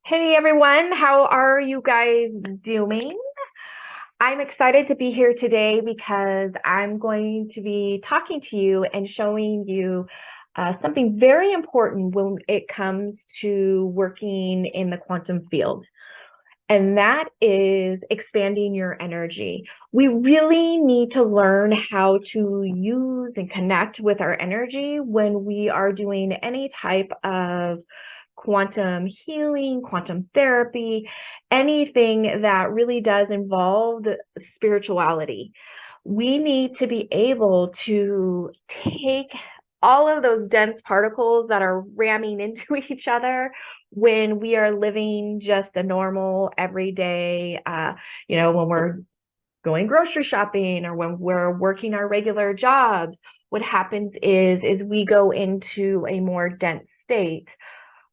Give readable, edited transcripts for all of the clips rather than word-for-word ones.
Hey everyone, how are you guys doing? I'm excited to be here today because I'm going to be talking to you and showing you something very important when it comes to working in the quantum field, and that is expanding your energy. We really need to learn how to use and connect with our energy when we are doing any type of quantum healing, quantum therapy, anything that really does involve spirituality. We need to be able to take all of those dense particles that are ramming into each other when we are living just a normal everyday, when we're going grocery shopping or when we're working our regular jobs. What happens is we go into a more dense state.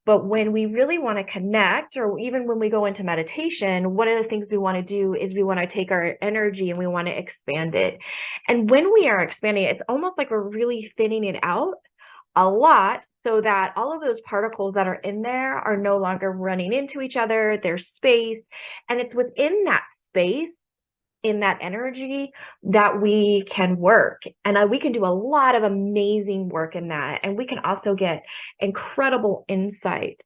But when we really want to connect, or even when we go into meditation, one of the things we want to do is we want to take our energy and we want to expand it. And when we are expanding it, it's almost like we're really thinning it out a lot so that all of those particles that are in there are no longer running into each other. There's space. And it's within that space, in that energy, that we can work. And we can do a lot of amazing work in that. And we can also get incredible insight.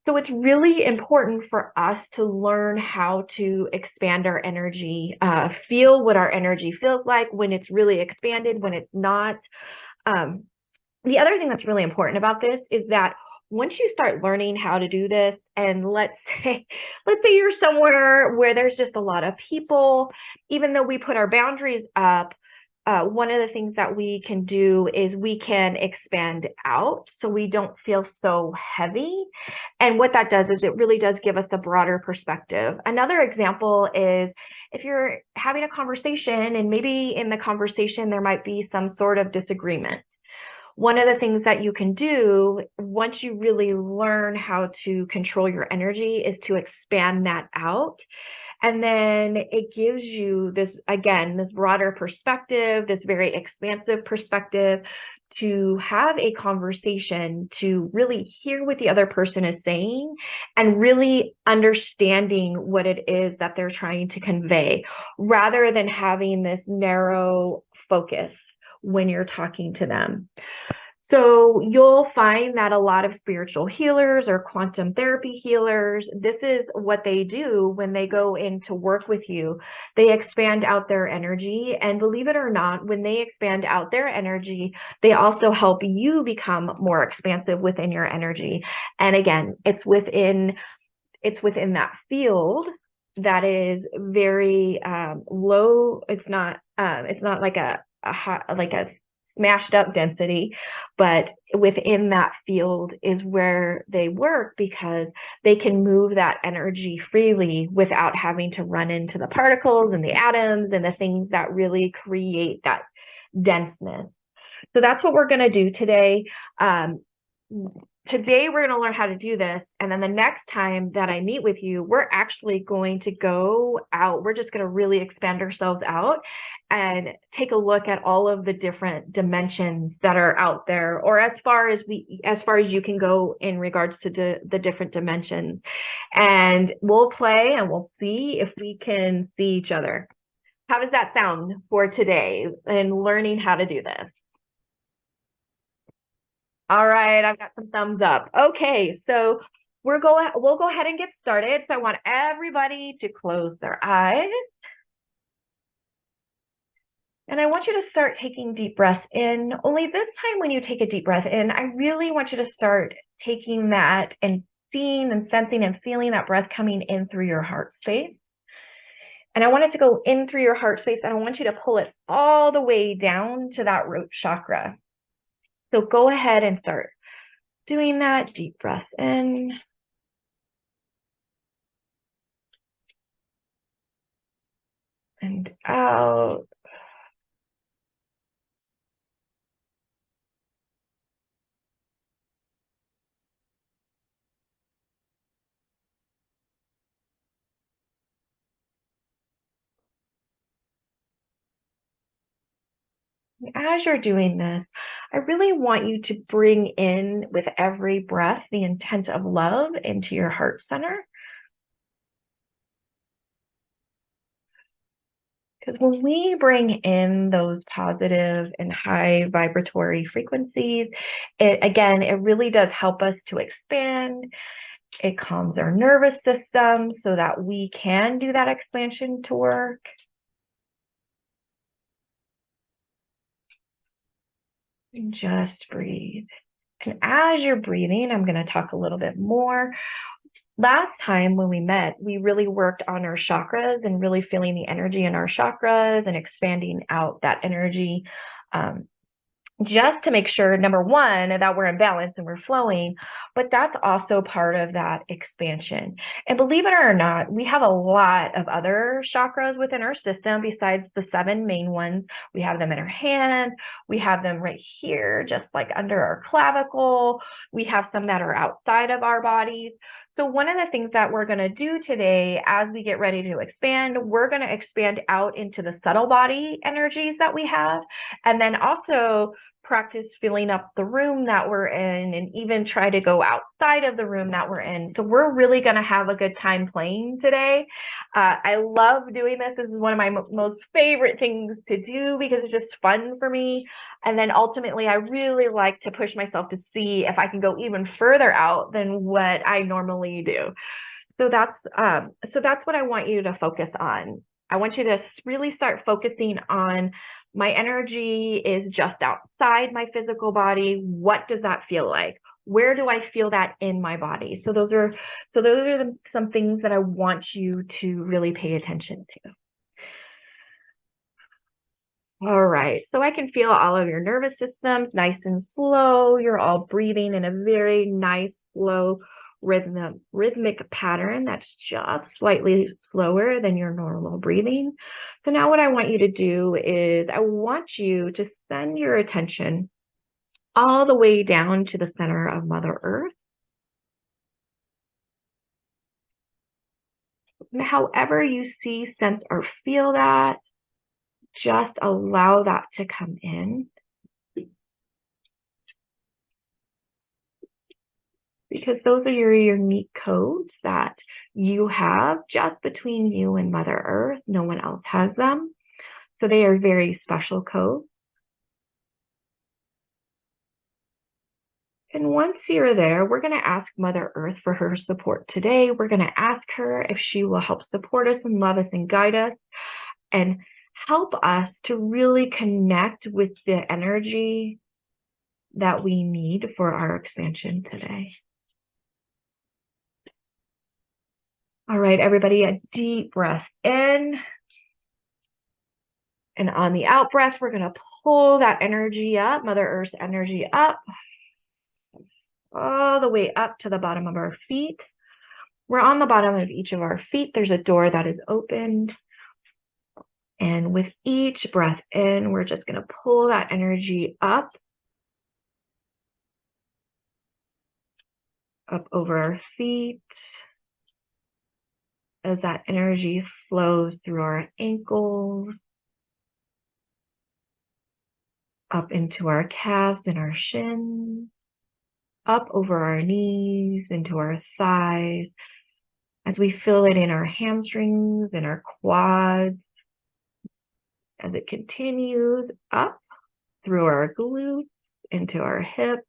So it's really important for us to learn how to expand our energy, feel what our energy feels like when it's really expanded, when it's not. Um, the other thing that's really important about this is that once you start learning how to do this, and let's say you're somewhere where there's just a lot of people, even though we put our boundaries up, one of the things that we can do is we can expand out so we don't feel so heavy. And what that does is it really does give us a broader perspective. Another example is if you're having a conversation and maybe in the conversation there might be some sort of disagreement. One of the things that you can do once you really learn how to control your energy is to expand that out. And then it gives you this, again, this broader perspective, this very expansive perspective to have a conversation, to really hear what the other person is saying and really understanding what it is that they're trying to convey, rather than having this narrow focus when you're talking to them. So you'll find that a lot of spiritual healers or quantum therapy healers, this is what they do when they go in to work with you. They expand out their energy. And believe it or not, when they expand out their energy, they also help you become more expansive within your energy. And again, it's within that field that is very low. It's not like a hot, like a smashed up density, but within that field is where they work because they can move that energy freely without having to run into the particles and the atoms and the things that really create that denseness. So that's what we're going to do today. Today we're going to learn how to do this, and then the next time that I meet with you, we're actually going to go out. We're just going to really expand ourselves out and take a look at all of the different dimensions that are out there, or as far as you can go in regards to the different dimensions. And we'll play and we'll see if we can see each other. How does that sound for today and learning how to do this? All right, I've got some thumbs up. Okay, so we'll go ahead and get started. So I want everybody to close their eyes. And I want you to start taking deep breaths in. Only this time when you take a deep breath in, I really want you to start taking that and seeing and sensing and feeling that breath coming in through your heart space. And I want it to go in through your heart space, and I want you to pull it all the way down to that root chakra. So go ahead and start doing that. Deep breath in. And out. As you're doing this, I really want you to bring in with every breath the intent of love into your heart center. Because when we bring in those positive and high vibratory frequencies, it really does help us to expand. It calms our nervous system so that we can do that expansion to work. And just breathe. And as you're breathing, I'm going to talk a little bit more. Last time when we met, we really worked on our chakras and really feeling the energy in our chakras and expanding out that energy, just to make sure, number one, that we're in balance and we're flowing, but that's also part of that expansion. And believe it or not, we have a lot of other chakras within our system besides the 7 main ones. We have them in our hands. We have them right here, just like under our clavicle. We have some that are outside of our bodies. So one of the things that we're going to do today as we get ready to expand, we're going to expand out into the subtle body energies that we have, and then also practice filling up the room that we're in and even try to go outside of the room that we're in. So we're really going to have a good time playing today. I love doing this. This is one of my most favorite things to do because it's just fun for me. And then ultimately, I really like to push myself to see if I can go even further out than what I normally do. So that's what I want you to focus on. I want you to really start focusing on my energy is just outside my physical body. What does that feel like? Where do I feel that in my body? So those are some things that I want you to really pay attention to. All right, so I can feel all of your nervous systems nice and slow. You're all breathing in a very nice, slow, rhythmic pattern that's just slightly slower than your normal breathing. So now what I want you to do is I want you to send your attention all the way down to the center of Mother Earth. And however you see, sense, or feel that, just allow that to come in. Because those are your unique codes that you have just between you and Mother Earth. No one else has them. So they are very special codes. And once you're there, we're going to ask Mother Earth for her support today. We're going to ask her if she will help support us and love us and guide us and help us to really connect with the energy that we need for our expansion today. All right, everybody, a deep breath in. And on the out breath, we're going to pull that energy up, Mother Earth's energy up, all the way up to the bottom of our feet. We're on the bottom of each of our feet. There's a door that is opened. And with each breath in, we're just going to pull that energy up over our feet. As that energy flows through our ankles, up into our calves and our shins, up over our knees, into our thighs, as we feel it in our hamstrings and our quads, as it continues up through our glutes, into our hips,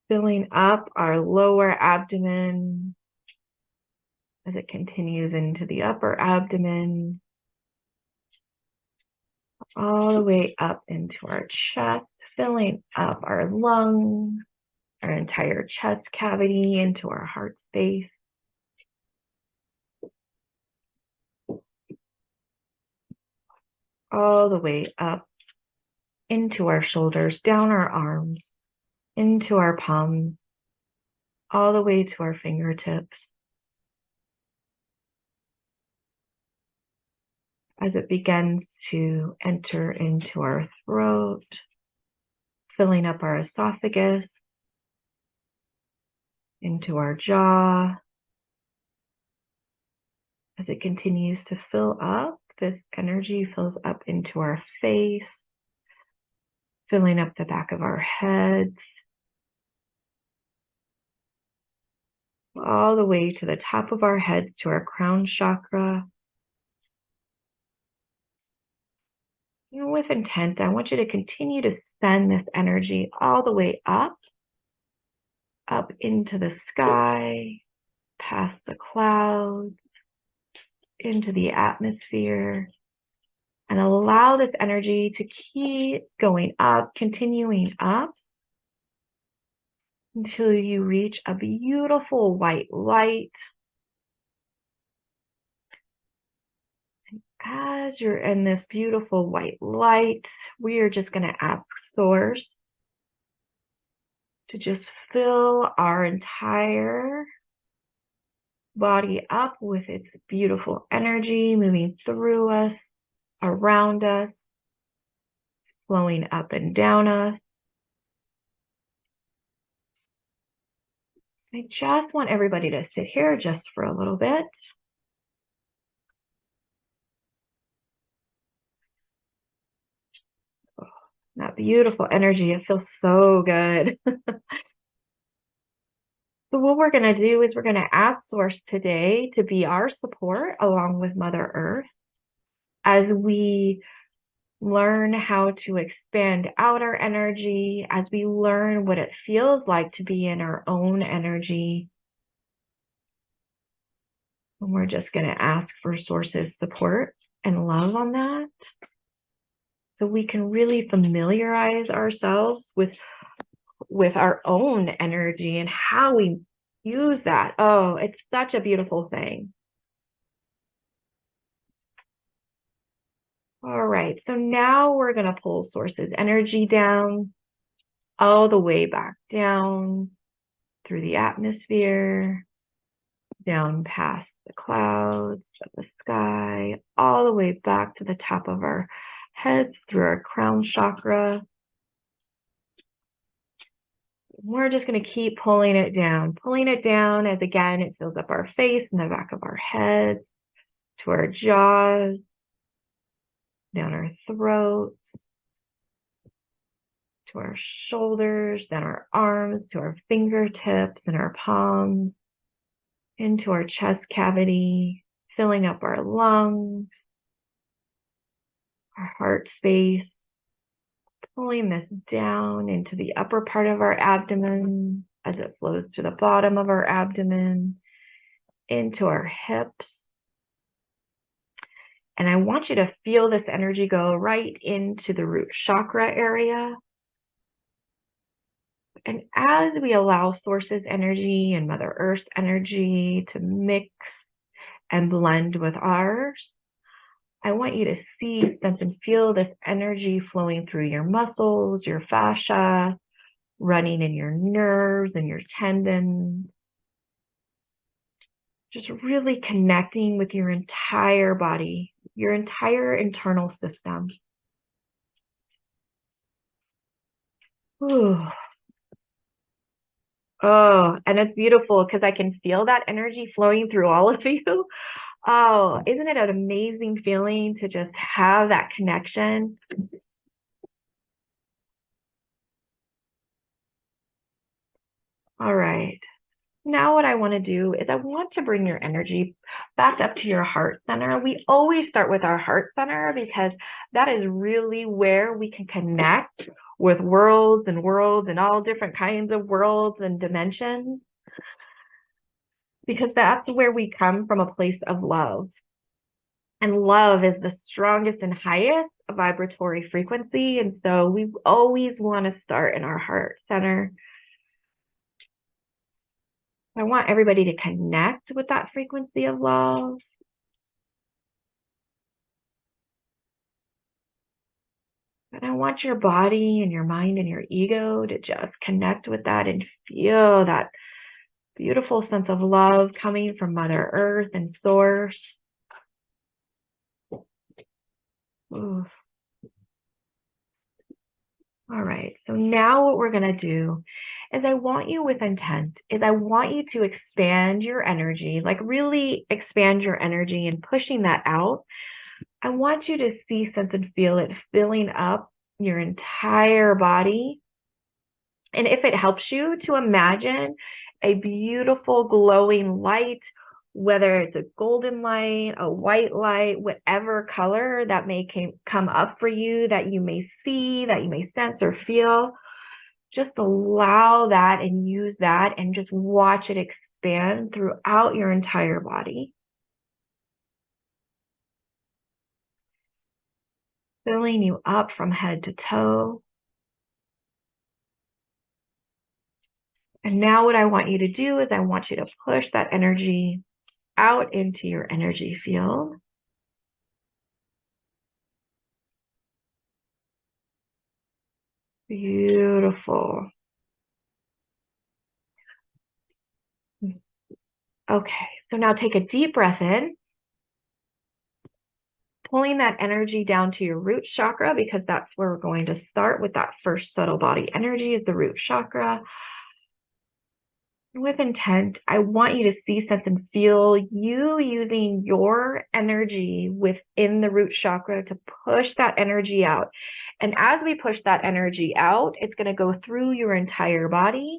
filling up our lower abdomen, as it continues into the upper abdomen, all the way up into our chest, filling up our lungs, our entire chest cavity, into our heart space. All the way up into our shoulders, down our arms, into our palms, all the way to our fingertips. As it begins to enter into our throat, filling up our esophagus, into our jaw. As it continues to fill up, this energy fills up into our face, filling up the back of our heads, all the way to the top of our heads, to our crown chakra. And with intent, I want you to continue to send this energy all the way up into the sky, past the clouds, into the atmosphere, and allow this energy to keep going up, continuing up, until you reach a beautiful white light. As you're in this beautiful white light, we are just going to ask Source to just fill our entire body up with its beautiful energy, moving through us, around us, flowing up and down us. I just want everybody to sit here just for a little bit. Oh, that beautiful energy, it feels so good. So what we're going to do is we're going to ask Source today to be our support along with Mother Earth as we learn how to expand out our energy, as we learn what it feels like to be in our own energy. And we're just going to ask for Source's support and love on that, so we can really familiarize ourselves with our own energy and how we use that. Oh, it's such a beautiful thing. All right, so now we're going to pull Source's energy down, all the way back down through the atmosphere, down past the clouds of the sky, all the way back to the top of our heads through our crown chakra. We're just going to keep pulling it down as, again, it fills up our face and the back of our heads, to our jaws, down our throats, to our shoulders, down our arms, to our fingertips and our palms, into our chest cavity, filling up our lungs, our heart space, pulling this down into the upper part of our abdomen as it flows to the bottom of our abdomen, into our hips. And I want you to feel this energy go right into the root chakra area. And as we allow Source's energy and Mother Earth's energy to mix and blend with ours, I want you to see, sense, and feel this energy flowing through your muscles, your fascia, running in your nerves and your tendons. Just really connecting with your entire body, your entire internal system. Ooh. Oh, and it's beautiful because I can feel that energy flowing through all of you. Oh, isn't it an amazing feeling to just have that connection? All right. Now what I want to do is I want to bring your energy back up to your heart center. We always start with our heart center because that is really where we can connect with worlds and all different kinds of worlds and dimensions, because that's where we come from, a place of love. And love is the strongest and highest vibratory frequency. And so we always want to start in our heart center. I want everybody to connect with that frequency of love. And I want your body and your mind and your ego to just connect with that and feel that beautiful sense of love coming from Mother Earth and Source. Ooh. All right, so now what we're going to do is I want you with intent, is I want you to expand your energy, like really expand your energy and pushing that out I want you to see, sense, and feel it filling up your entire body. And if it helps you to imagine a beautiful glowing light, whether it's a golden light, a white light, whatever color that may come up for you, that you may see, that you may sense or feel, just allow that and use that and just watch it expand throughout your entire body. Filling you up from head to toe. And now what I want you to do is I want you to push that energy out into your energy field. Beautiful. Okay, so now take a deep breath in, pulling that energy down to your root chakra, because that's where we're going to start with that first subtle body energy, is the root chakra. With intent, I want you to see, sense, and feel you using your energy within the root chakra to push that energy out. And as we push that energy out, it's going to go through your entire body,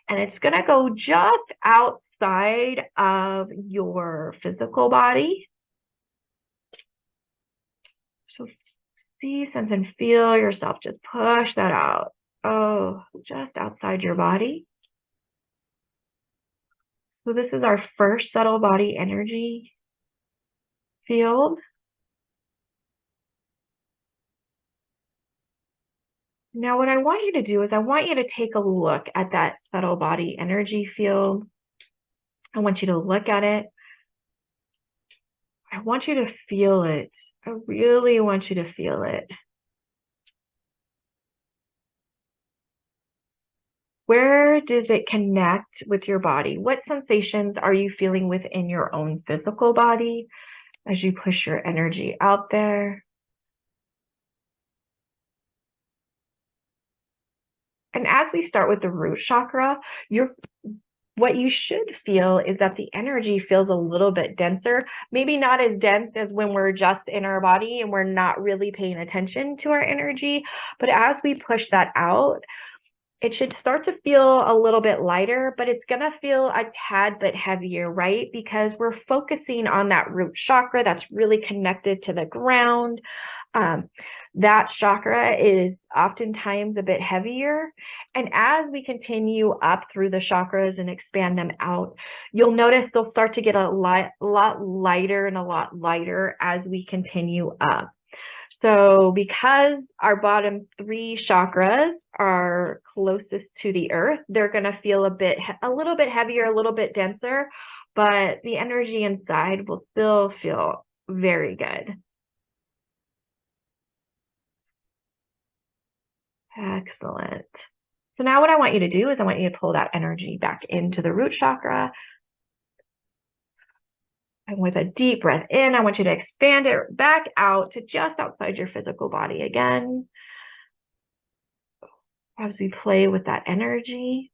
and it's going to go just outside of your physical body. So see, sense, and feel yourself just push that out. Oh, just outside your body. So this is our first subtle body energy field. Now, what I want you to do is I want you to take a look at that subtle body energy field. I want you to look at it. I want you to feel it. I really want you to feel it. Where does it connect with your body? What sensations are you feeling within your own physical body as you push your energy out there? And as we start with the root chakra, what you should feel is that the energy feels a little bit denser, maybe not as dense as when we're just in our body and we're not really paying attention to our energy. But as we push that out, it should start to feel a little bit lighter, but it's going to feel a tad bit heavier, right? Because we're focusing on that root chakra that's really connected to the ground. That chakra is oftentimes a bit heavier. And as we continue up through the chakras and expand them out, you'll notice they'll start to get a lot lighter and a lot lighter as we continue up. So because our bottom three chakras are closest to the earth, they're going to feel a little bit heavier, a little bit denser, but the energy inside will still feel very good. Excellent. So now what I want you to do is I want you to pull that energy back into the root chakra. And with a deep breath in, I want you to expand it back out to just outside your physical body again. As we play with that energy.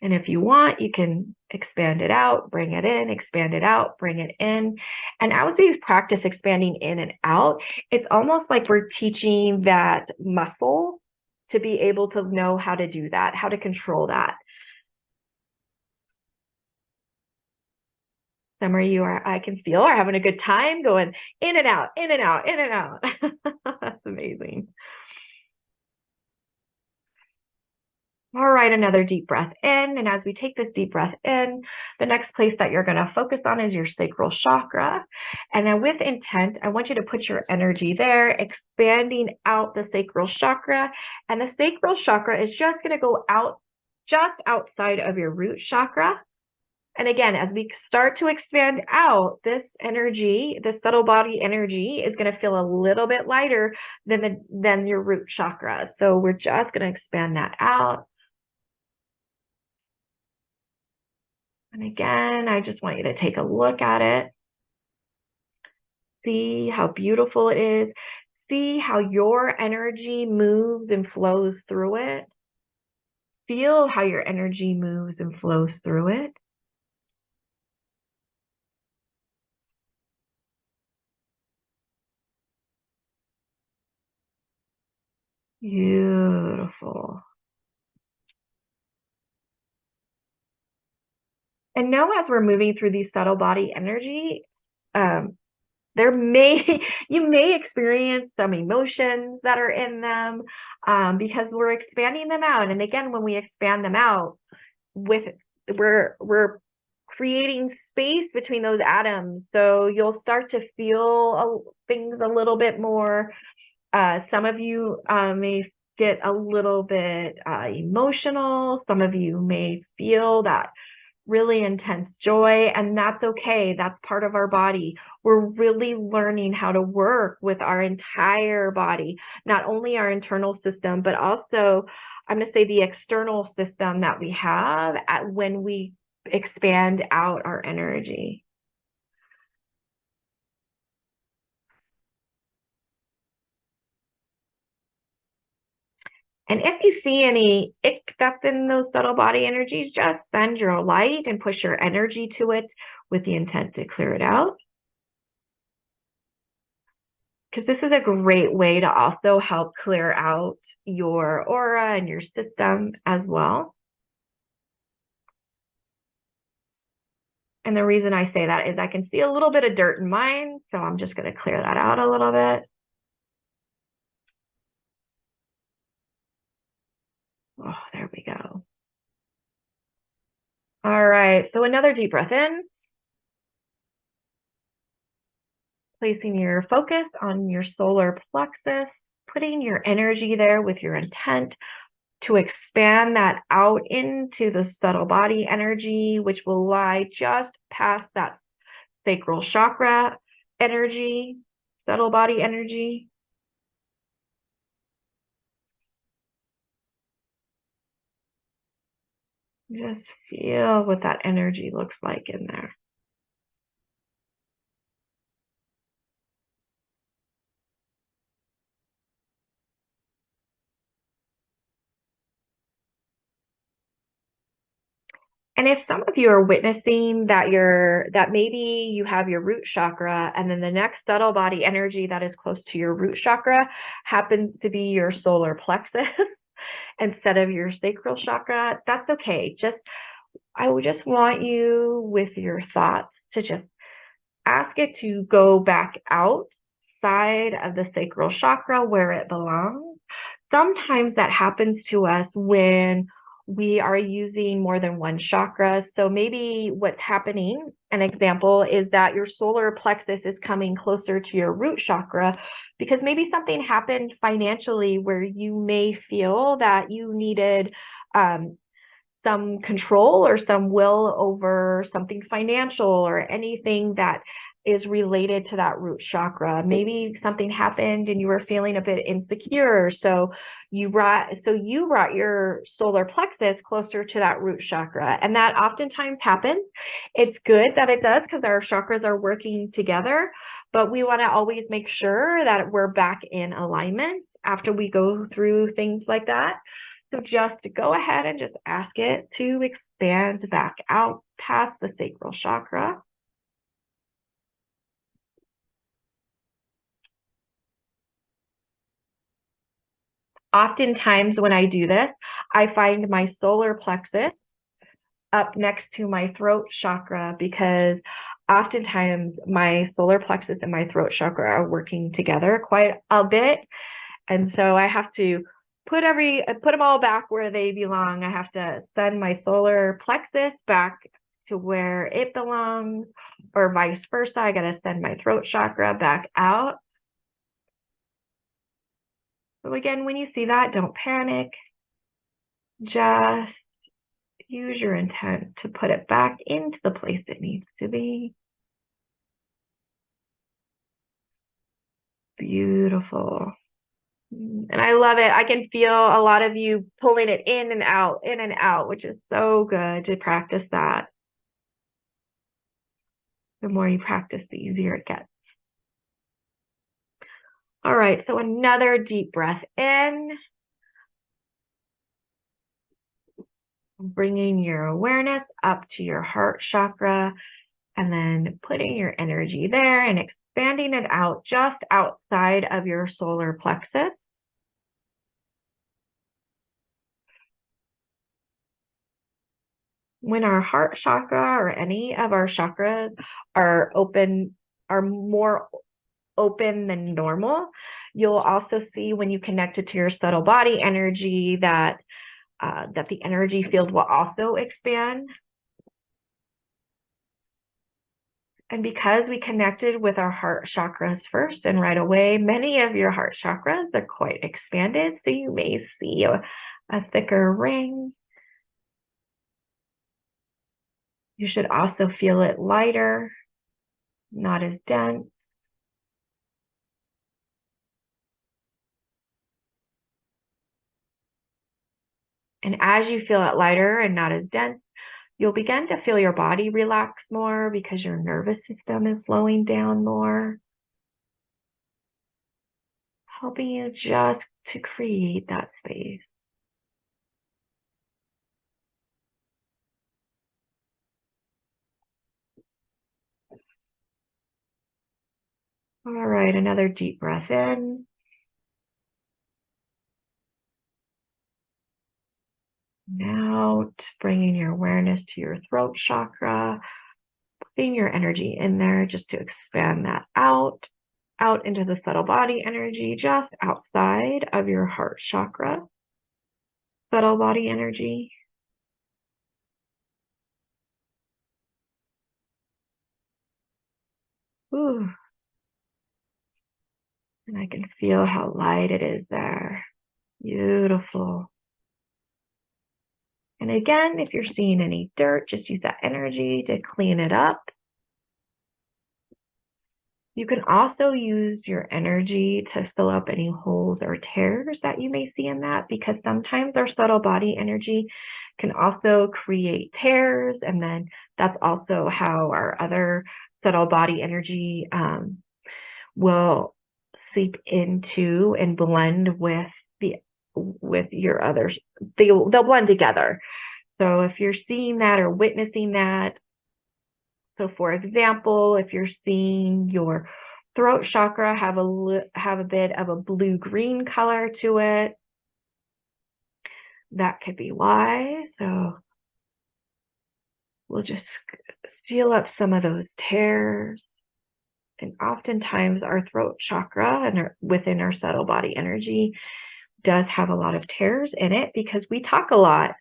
And if you want, you can expand it out, bring it in, expand it out, bring it in. And as we practice expanding in and out, it's almost like we're teaching that muscle to be able to know how to do that, how to control that. Some of you I can feel, are having a good time going in and out, in and out, in and out. That's amazing. All right, another deep breath in. And as we take this deep breath in, the next place that you're going to focus on is your sacral chakra. And then with intent, I want you to put your energy there, expanding out the sacral chakra. And the sacral chakra is just going to go out just outside of your root chakra. And again, as we start to expand out, this energy, this subtle body energy, is going to feel a little bit lighter than your root chakra. So we're just going to expand that out. And again, I just want you to take a look at it. See how beautiful it is. See how your energy moves and flows through it. Feel how your energy moves and flows through it. Beautiful. And now as we're moving through these subtle body energy, um, there may you may experience some emotions that are in them because we're expanding them out. And again, when we expand them out, with we're creating space between those atoms, so you'll start to feel things a little bit more. Some of you may get a little bit emotional. Some of you may feel that really intense joy, and that's okay. That's part of our body. We're really learning how to work with our entire body, not only our internal system, but also, I'm going to say, the external system that we have when we expand out our energy. And if you see any ick that's in those subtle body energies, just send your light and push your energy to it with the intent to clear it out. Because this is a great way to also help clear out your aura and your system as well. And the reason I say that is I can see a little bit of dirt in mine, so I'm just going to clear that out a little bit. Oh, there we go. All right, so another deep breath in. Placing your focus on your solar plexus, putting your energy there with your intent to expand that out into the subtle body energy, which will lie just past that sacral chakra energy, subtle body energy. Just feel what that energy looks like in there. And if some of you are witnessing that maybe you have your root chakra, and then the next subtle body energy that is close to your root chakra happens to be your solar plexus instead of your sacral chakra, that's okay. I would just want you, with your thoughts, to just ask it to go back outside of the sacral chakra where it belongs. Sometimes that happens to us when we are using more than one chakra. So maybe what's happening, an example, is that your solar plexus is coming closer to your root chakra because maybe something happened financially where you may feel that you needed some control or some will over something financial or anything that is related to that root chakra. Maybe something happened and you were feeling a bit insecure. So you brought your solar plexus closer to that root chakra. And that oftentimes happens. It's good that it does because our chakras are working together, but we want to always make sure that we're back in alignment after we go through things like that. So just go ahead and just ask it to expand back out past the sacral chakra. Oftentimes when I do this, I find my solar plexus up next to my throat chakra because oftentimes my solar plexus and my throat chakra are working together quite a bit. And so I have to put them all back where they belong. I have to send my solar plexus back to where it belongs, or vice versa. I got to send my throat chakra back out. So again, when you see that, don't panic. Just use your intent to put it back into the place it needs to be. Beautiful. And I love it. I can feel a lot of you pulling it in and out, which is so good to practice that. The more you practice, the easier it gets. All right, so another deep breath in. Bringing your awareness up to your heart chakra, and then putting your energy there and expanding it out just outside of your solar plexus. when our heart chakra or any of our chakras are open, are more open than normal, you'll also see when you connect it to your subtle body energy that that the energy field will also expand. And because we connected with our heart chakras first and right away, many of your heart chakras are quite expanded. So you may see a thicker ring. You should also feel it lighter, not as dense. And as you feel it lighter and not as dense, you'll begin to feel your body relax more because your nervous system is slowing down more, helping you just to create that space. All right, another deep breath in. Out, bringing your awareness to your throat chakra, putting your energy in there just to expand that out into the subtle body energy, just outside of your heart chakra, subtle body energy. Ooh. And I can feel how light it is there. Beautiful. And again, if you're seeing any dirt, just use that energy to clean it up. You can also use your energy to fill up any holes or tears that you may see in that, because sometimes our subtle body energy can also create tears. And then that's also how our other subtle body energy will seep into and blend with your others. They'll blend together. So if you're seeing that or witnessing that, so for example, if you're seeing your throat chakra have a bit of a blue-green color to it, that could be why. So we'll just seal up some of those tears. And oftentimes our throat chakra and within our subtle body energy does have a lot of tears in it because we talk a lot.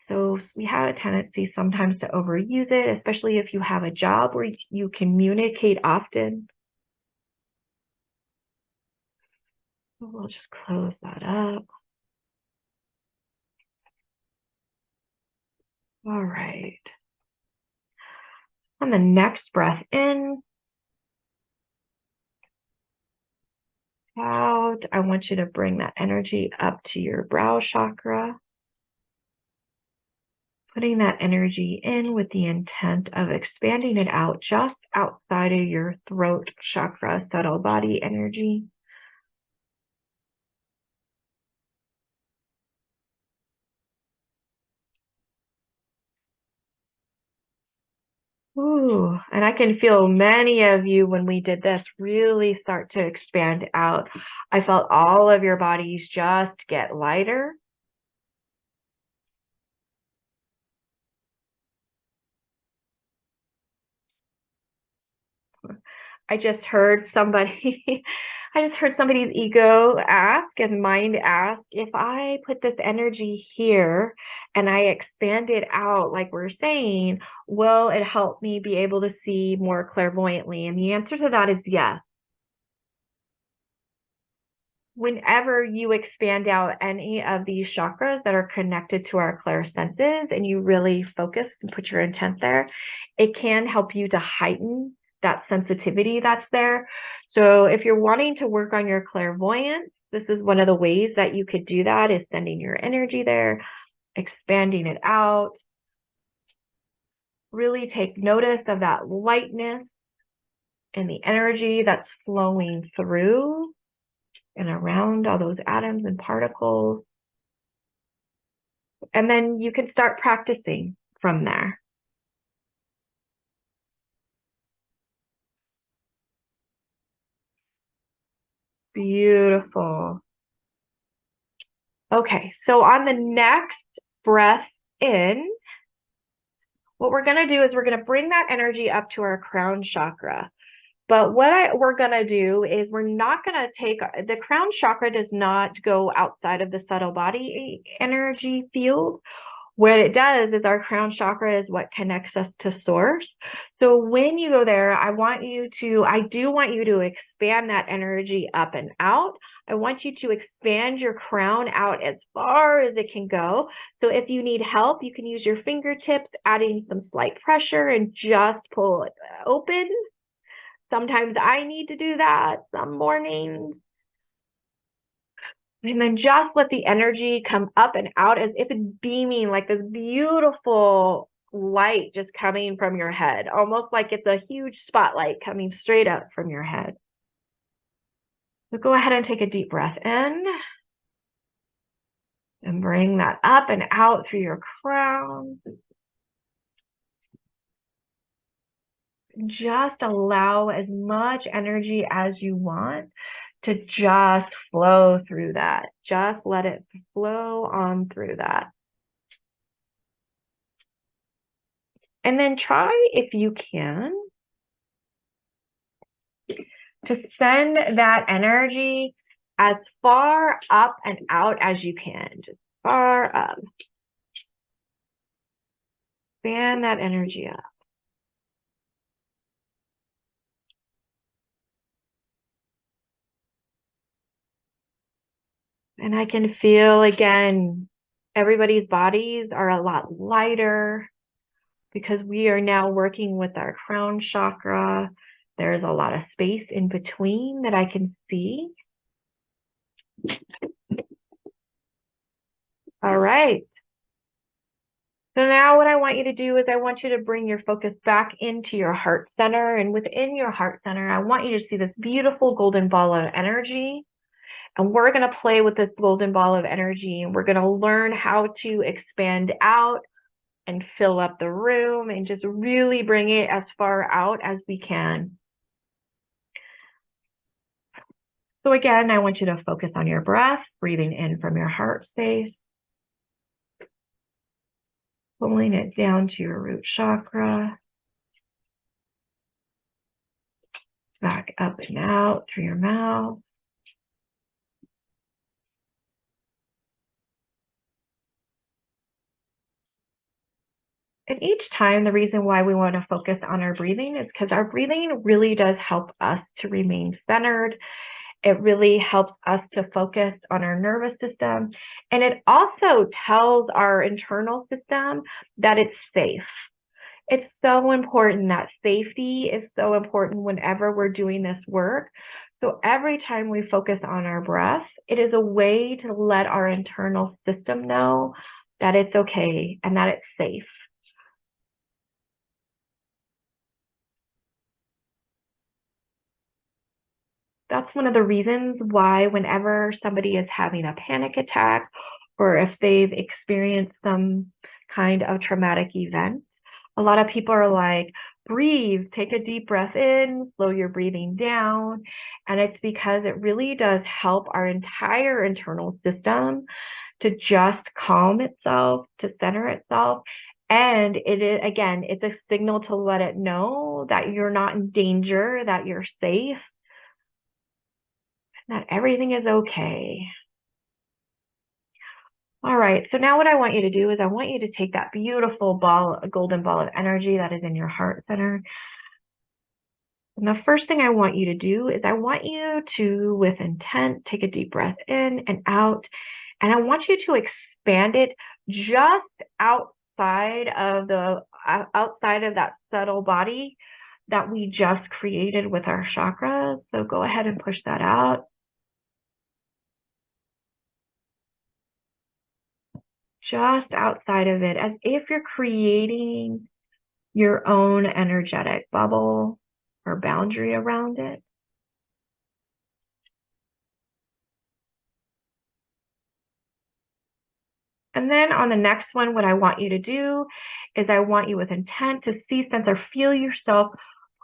So we have a tendency sometimes to overuse it, especially if you have a job where you communicate often. We'll just close that up. All right. On the next breath in, out, I want you to bring that energy up to your brow chakra. Putting that energy in with the intent of expanding it out just outside of your throat chakra, subtle body energy. Ooh, and I can feel many of you when we did this really start to expand out. I felt all of your bodies just get lighter. I just heard somebody, I just heard somebody's ego ask and mind ask, if I put this energy here and I expand it out, like we're saying, will it help me be able to see more clairvoyantly? And the answer to that is yes. Whenever you expand out any of these chakras that are connected to our clairsenses and you really focus and put your intent there, it can help you to heighten that sensitivity that's there. So if you're wanting to work on your clairvoyance, this is one of the ways that you could do that, is sending your energy there, expanding it out. Really take notice of that lightness and the energy that's flowing through and around all those atoms and particles. And then you can start practicing from there. Beautiful. Okay, so on the next breath in, what we're going to do is we're going to bring that energy up to our crown chakra. But what we're going to do is we're not going to take, the crown chakra does not go outside of the subtle body energy field. What it does is our crown chakra is what connects us to source. So when you go there, I do want you to expand that energy up and out. I want you to expand your crown out as far as it can go. So if you need help, you can use your fingertips, adding some slight pressure and just pull it open. Sometimes I need to do that some mornings. And then just let the energy come up and out as if it's beaming like this beautiful light just coming from your head, almost like it's a huge spotlight coming straight up from your head. So go ahead and take a deep breath in and bring that up and out through your crown. Just allow as much energy as you want to just flow through that. Just let it flow on through that. And then try, if you can, to send that energy as far up and out as you can. Just far up. Fan that energy up. And I can feel, again, everybody's bodies are a lot lighter because we are now working with our crown chakra. There's a lot of space in between that I can see. All right. So now what I want you to do is I want you to bring your focus back into your heart center. And within your heart center, I want you to see this beautiful golden ball of energy. And we're going to play with this golden ball of energy, and we're going to learn how to expand out and fill up the room and just really bring it as far out as we can. So again, I want you to focus on your breath, breathing in from your heart space, pulling it down to your root chakra, back up and out through your mouth. And each time, the reason why we want to focus on our breathing is because our breathing really does help us to remain centered. It really helps us to focus on our nervous system. And it also tells our internal system that it's safe. It's so important. That safety is so important whenever we're doing this work. So every time we focus on our breath, it is a way to let our internal system know that it's okay and that it's safe. That's one of the reasons why whenever somebody is having a panic attack or if they've experienced some kind of traumatic event, a lot of people are like, breathe, take a deep breath in, slow your breathing down. And it's because it really does help our entire internal system to just calm itself, to center itself. And it is, again, it's a signal to let it know that you're not in danger, that you're safe, that everything is okay. All right, so now what I want you to do is I want you to take that beautiful ball, a golden ball of energy that is in your heart center. And the first thing I want you to do is I want you to, with intent, take a deep breath in and out. And I want you to expand it just outside of that subtle body that we just created with our chakras. So go ahead and push that out. Just outside of it, as if you're creating your own energetic bubble or boundary around it. And then on the next one, what I want you to do is I want you with intent to see, sense, or feel yourself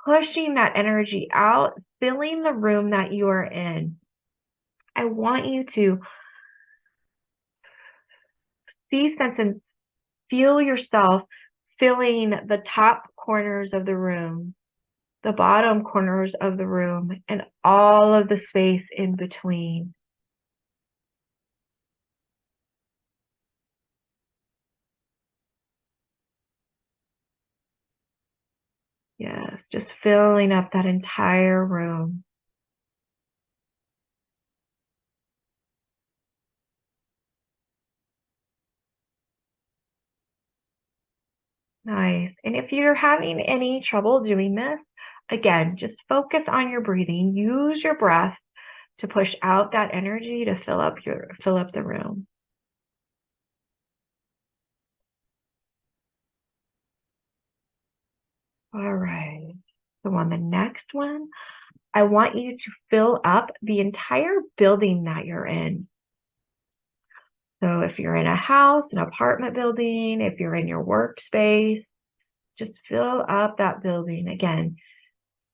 pushing that energy out, filling the room that you are in. I want you to see, sense, and feel yourself filling the top corners of the room, the bottom corners of the room, and all of the space in between. Yes, just filling up that entire room. Nice. And if you're having any trouble doing this, again, just focus on your breathing. Use your breath to push out that energy to fill up the room. All right. So on the next one, I want you to fill up the entire building that you're in. So if you're in a house, an apartment building, if you're in your workspace, just fill up that building. Again,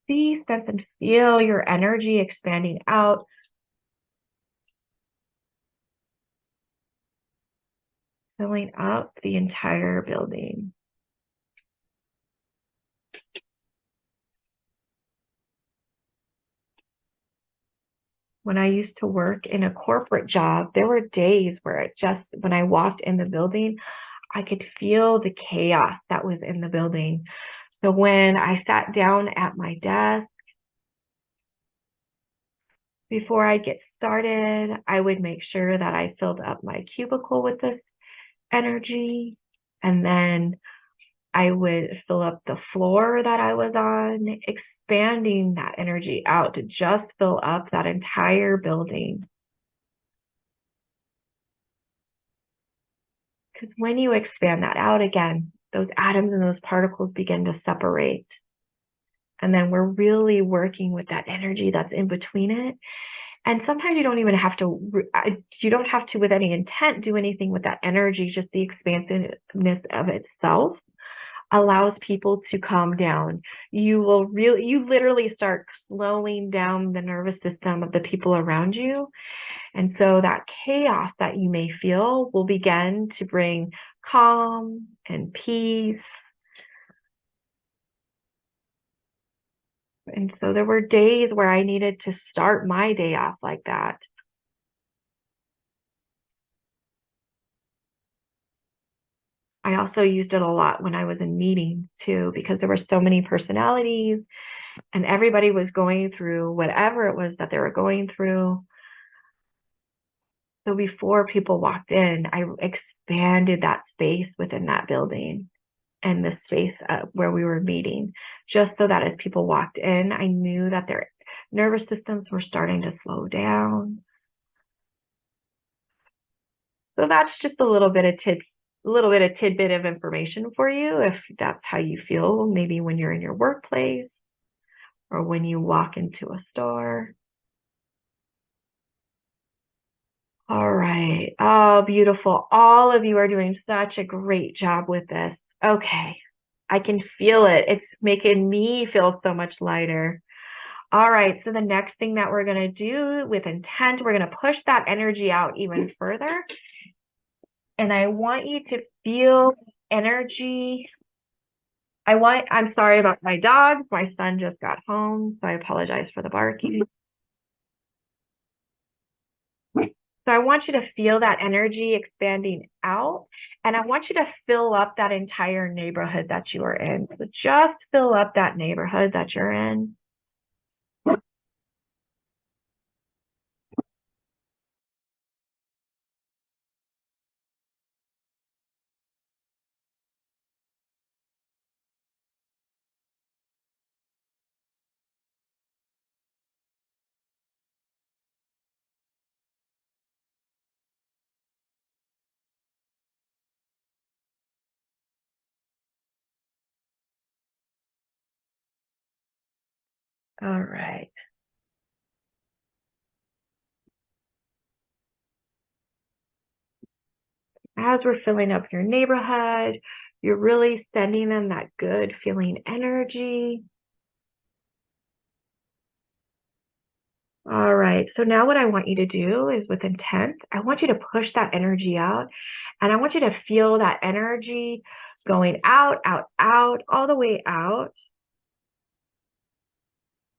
see, sense, and feel your energy expanding out, filling up the entire building. When I used to work in a corporate job, there were days where when I walked in the building, I could feel the chaos that was in the building. So when I sat down at my desk, before I get started, I would make sure that I filled up my cubicle with this energy, and then I would fill up the floor that I was on, expanding that energy out to just fill up that entire building. Because when you expand that out again, those atoms and those particles begin to separate. And then we're really working with that energy that's in between it. And sometimes you don't even have to, you don't have to, with any intent, do anything with that energy. Just the expansiveness of itself allows people to calm down. You literally start slowing down the nervous system of the people around you. And so that chaos that you may feel will begin to bring calm and peace. And so there were days where I needed to start my day off like that. I also used it a lot when I was in meetings too, because there were so many personalities and everybody was going through whatever it was that they were going through. So before people walked in, I expanded that space within that building and the space where we were meeting, just so that as people walked in, I knew that their nervous systems were starting to slow down. So that's just a little bit of tidbit of information for you if that's how you feel, maybe when you're in your workplace or when you walk into a store. All right. Oh, beautiful. All of you are doing such a great job with this. Okay. I can feel it. It's making me feel so much lighter. All right. So the next thing that we're going to do with intent, we're going to push that energy out even further. And I want you to feel energy. I'm sorry about my dogs. My son just got home, so I apologize for the barking. So I want you to feel that energy expanding out, and I want you to fill up that entire neighborhood that you are in. So just fill up that neighborhood that you're in. All right. As we're filling up your neighborhood, you're really sending them that good feeling energy. All right. right. So now what I want you to do is with intent, I want you to push that energy out and I want you to feel that energy going out, out, out, all the way out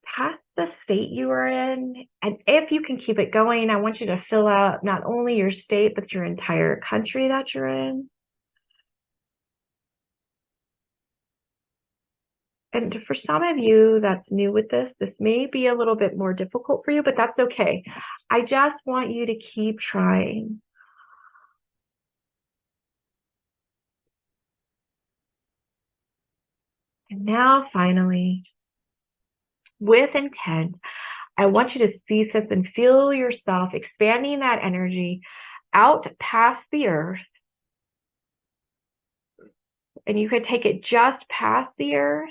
past the state you are in. And if you can keep it going, I want you to fill out not only your state, but your entire country that you're in. And for some of you that's new with this may be a little bit more difficult for you, but that's okay. I just want you to keep trying. And now finally, with intent, I want you to cease this and feel yourself expanding that energy out past the earth. And you could take it just past the earth,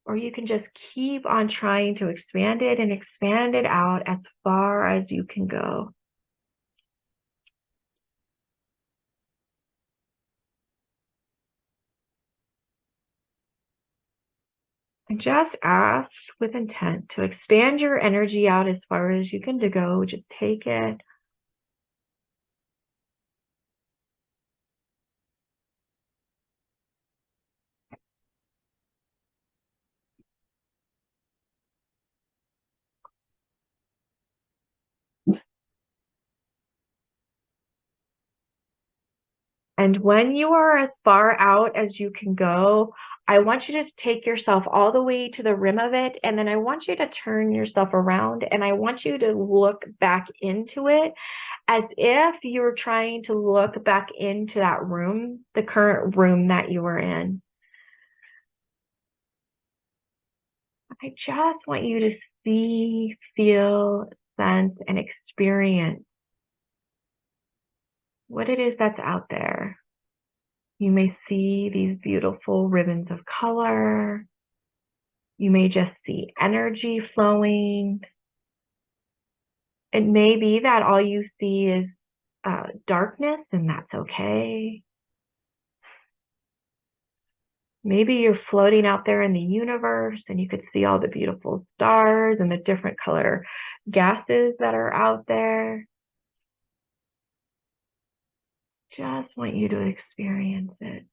or you can just keep on trying to expand it and expand it out as far as you can go. And just ask with intent to expand your energy out as far as you can to go. Just take it. And when you are as far out as you can go, I want you to take yourself all the way to the rim of it. And then I want you to turn yourself around and I want you to look back into it as if you were trying to look back into that room, the current room that you were in. I just want you to see, feel, sense, and experience what it is that's out there. You may see these beautiful ribbons of color. You may just see energy flowing. It may be that all you see is darkness, and that's okay. Maybe you're floating out there in the universe and you could see all the beautiful stars and the different color gases that are out there. Just want you to experience it.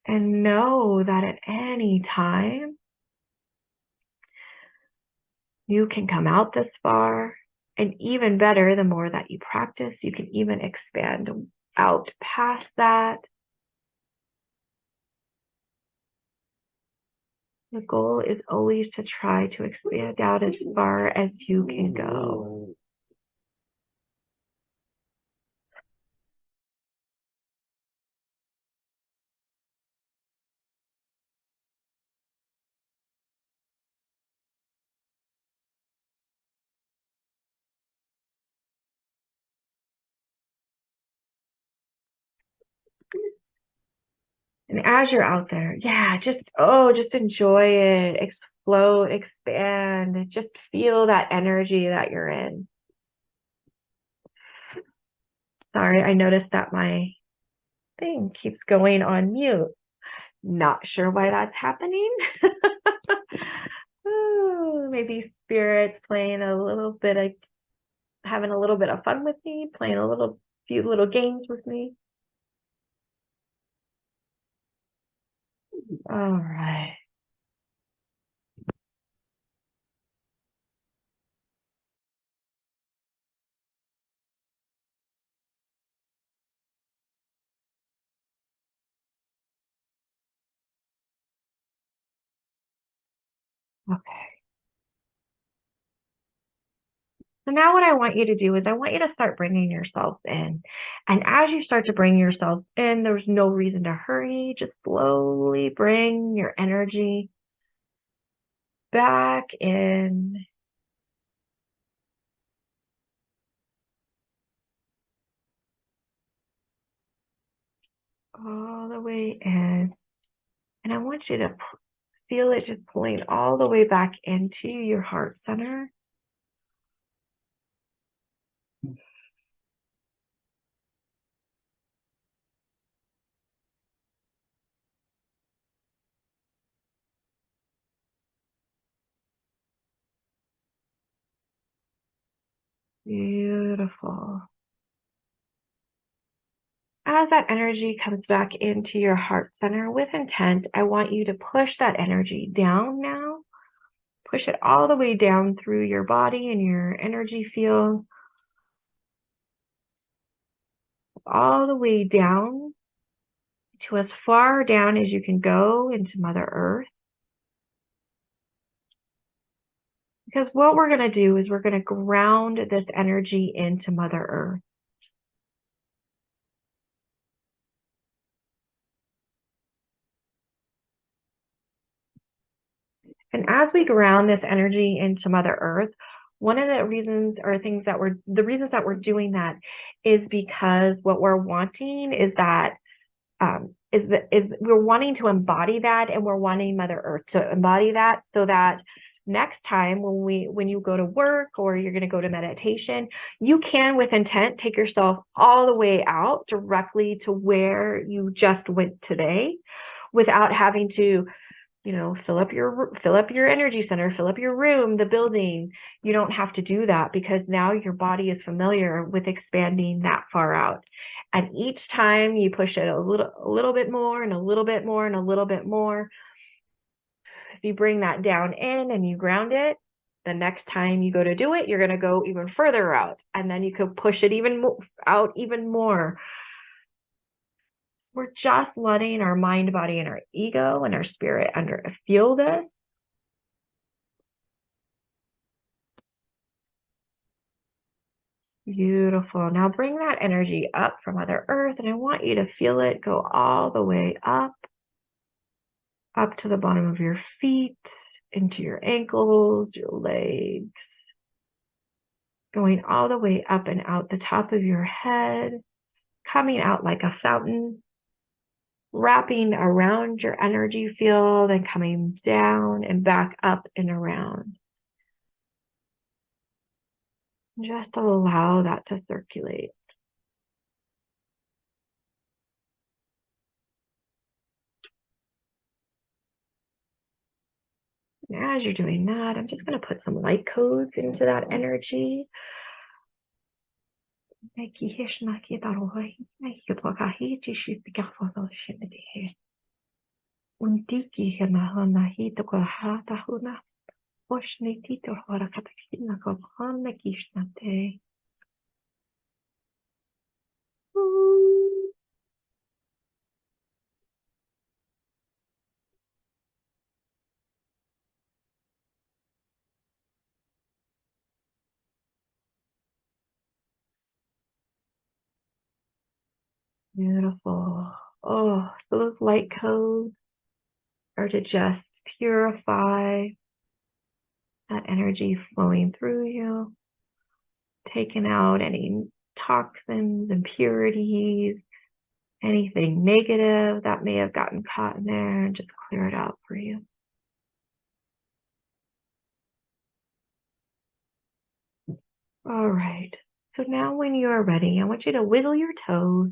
And know that at any time, you can come out this far. And even better, the more that you practice, you can even expand out past that. The goal is always to try to expand out as far as you can go. And as you're out there, yeah, just enjoy it, explode, expand, just feel that energy that you're in. Sorry, I noticed that my thing keeps going on mute. Not sure why that's happening. Ooh, maybe spirits playing a little bit of, having a little bit of fun with me, playing few little games with me. All right. Okay. So now what I want you to do is I want you to start bringing yourself in. And as you start to bring yourself in, there's no reason to hurry. Just slowly bring your energy back in. All the way in. And I want you to feel it just pulling all the way back into your heart center. Beautiful. As that energy comes back into your heart center with intent, I want you to push that energy down now. Push it all the way down through your body and your energy field, all the way down to as far down as you can go into Mother Earth. Because what we're going to do is we're going to ground this energy into Mother Earth. And as we ground this energy into Mother Earth, one of the reasons or things that we're doing that is because what we're wanting is that we're wanting to embody that, and we're wanting Mother Earth to embody that, so that next time when you go to work or you're going to go to meditation, you can with intent take yourself all the way out directly to where you just went today without having to fill up your energy center, fill up your room, the building. You don't have to do that because now your body is familiar with expanding that far out. And each time you push it a little bit more and a little bit more and a little bit more, if you bring that down in and you ground it, the next time you go to do it, you're going to go even further out, and then you could push it even out even more. We're just letting our mind, body, and our ego and our spirit feel this. Beautiful. Now bring that energy up from Mother Earth, and I want you to feel it go all the way up to the bottom of your feet, into your ankles, your legs, going all the way up and out the top of your head, coming out like a fountain, wrapping around your energy field and coming down and back up and around. Just allow that to circulate. And as you're doing that, I'm just going to put some light codes into that energy. Beautiful. Oh, so those light codes are to just purify that energy flowing through you, taking out any toxins, impurities, anything negative that may have gotten caught in there, and just clear it out for you. All right. So now when you are ready, I want you to wiggle your toes,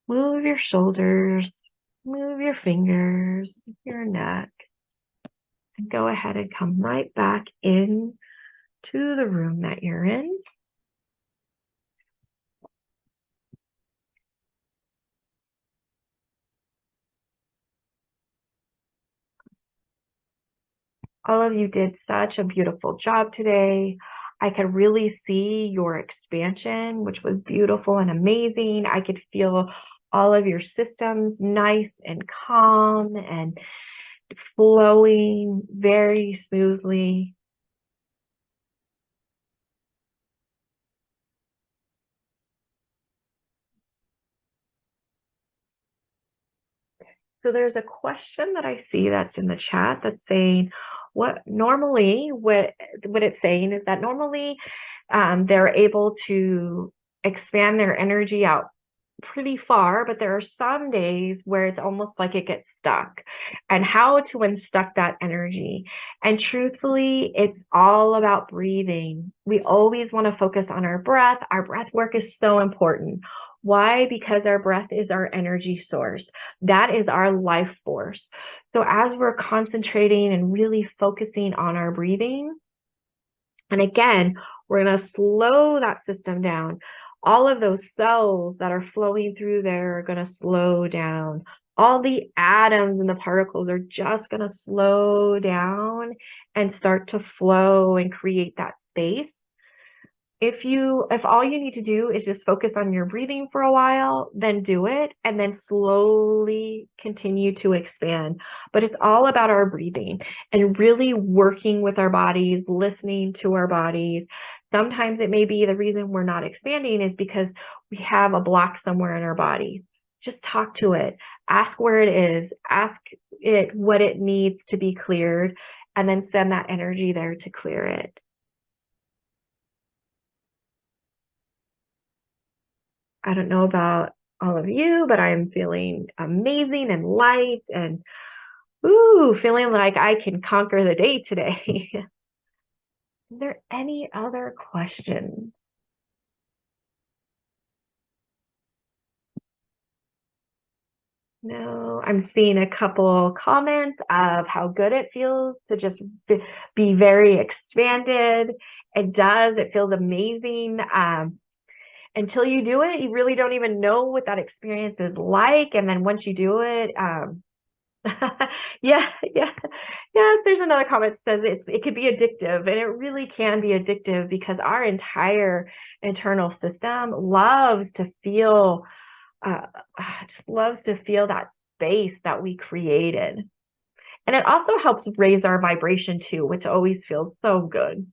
move your shoulders, move your fingers, your neck, and go ahead and come right back in to the room that you're in. All of you did such a beautiful job today. I could really see your expansion, which was beautiful and amazing. I could feel all of your systems nice and calm and flowing very smoothly. So there's a question that I see that's in the chat that's saying, what it's saying is that normally they're able to expand their energy out pretty far, but there are some days where it's almost like it gets stuck, and how to unstuck that energy. And truthfully, it's all about breathing. We always want to focus on our breath. Our breath work is so important. Why? Because our breath is our energy source. That is our life force. So as we're concentrating and really focusing on our breathing, and again, We're going to slow that system down. All of those cells that are flowing through there are going to slow down. All the atoms and the particles are just going to slow down and start to flow and create that space. If all you need to do is just focus on your breathing for a while, then do it, and then slowly continue to expand. But it's all about our breathing and really working with our bodies, listening to our bodies. Sometimes it may be the reason we're not expanding is because we have a block somewhere in our body. Just talk to it, ask where it is, ask it what it needs to be cleared, and then send that energy there to clear it. I don't know about all of you, but I'm feeling amazing and light and feeling like I can conquer the day today. Is there any other questions? No, I'm seeing a couple comments of how good it feels to just be very expanded. It does. It feels amazing. Until you do it, you really don't even know what that experience is like. And then once you do it, yeah, yeah, yeah. There's another comment that says it could be addictive, and it really can be addictive because our entire internal system loves to feel, just loves to feel that space that we created. And it also helps raise our vibration too, which always feels so good.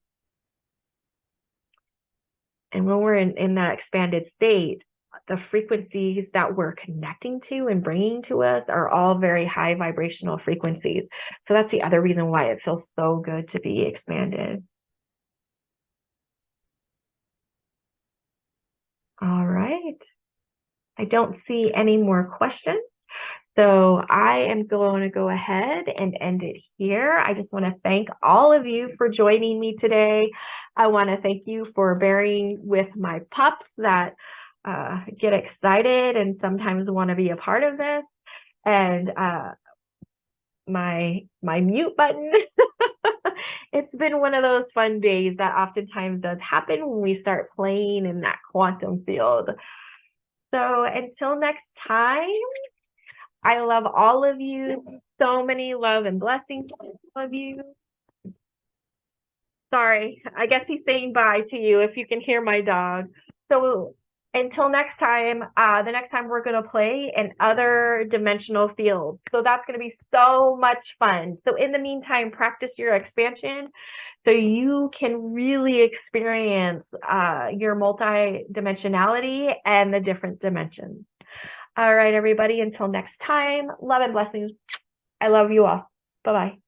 And when we're in that expanded state, the frequencies that we're connecting to and bringing to us are all very high vibrational frequencies. So that's the other reason why it feels so good to be expanded. All right. I don't see any more questions. So I am going to go ahead and end it here. I just want to thank all of you for joining me today. I want to thank you for bearing with my pups that get excited and sometimes want to be a part of this. And my mute button. It's been one of those fun days that oftentimes does happen when we start playing in that quantum field. So until next time, I love all of you. So many love and blessings to all of you. Sorry, I guess he's saying bye to you if you can hear my dog. So until next time, the next time we're going to play in other dimensional fields. So that's going to be so much fun. So in the meantime, practice your expansion so you can really experience your multi-dimensionality and the different dimensions. All right, everybody, until next time, love and blessings. I love you all. Bye-bye.